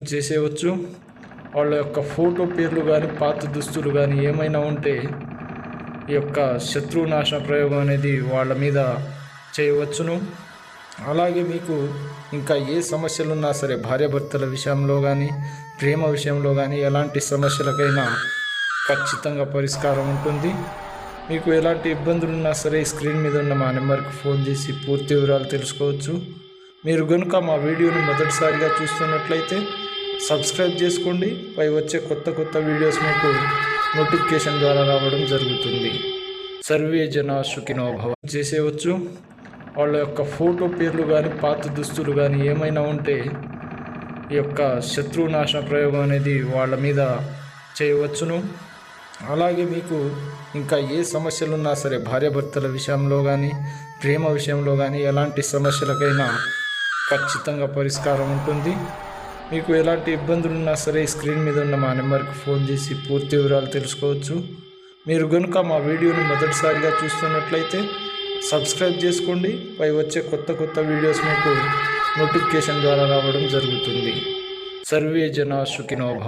చేసేయవచ్చు. వాళ్ళ యొక్క ఫోటో పేర్లు కానీ పాత దుస్తులు కానీ ఏమైనా ఉంటే ఈ యొక్క శత్రునాశన ప్రయోగం అనేది వాళ్ళ మీద చేయవచ్చును. అలాగే మీకు ఇంకా ఏ సమస్యలున్నా సరే భార్యాభర్తల విషయంలో కానీ ప్రేమ విషయంలో కానీ ఎలాంటి సమస్యలకైనా ఖచ్చితంగా పరిష్కారం ఉంటుంది. మీకు ఎలాంటి ఇబ్బందులున్నా సరే స్క్రీన్ మీద ఉన్న మా నెంబర్కి ఫోన్ చేసి పూర్తి వివరాలు తెలుసుకోవచ్చు. మీరు కనుక మా వీడియోని మొదటిసారిగా చూస్తున్నట్లయితే సబ్స్క్రైబ్ చేసుకోండి. పై వచ్చే కొత్త వీడియోస్ మీకు నోటిఫికేషన్ ద్వారా రావడం జరుగుతుంది. సర్వే జన సుఖినో భవ. చేసేయవచ్చు. వాళ్ళ యొక్క ఫోటో పేర్లు కానీ పాత దుస్తులు కానీ ఏమైనా ఉంటే ఈ యొక్క శత్రునాశన ప్రయోగం అనేది వాళ్ళ మీద చేయవచ్చును. అలాగే మీకు ఇంకా ఏ సమస్యలున్నా సరే భార్యాభర్తల విషయంలో కానీ ప్రేమ విషయంలో కానీ ఎలాంటి సమస్యలకైనా ఖచ్చితంగా పరిష్కారం ఉంటుంది. మీకు ఎలాంటి ఇబ్బందులున్నా సరే స్క్రీన్ మీద ఉన్న మా నెంబర్కి ఫోన్ చేసి పూర్తి వివరాలు తెలుసుకోవచ్చు. మీరు కనుక మా వీడియోని మొదటిసారిగా చూస్తున్నట్లయితే సబ్స్క్రైబ్ చేసుకోండి. పై వచ్చే కొత్త వీడియోస్ మీకు నోటిఫికేషన్ ద్వారా రావడం జరుగుతుంది. సర్వే జన సుఖినో భవ.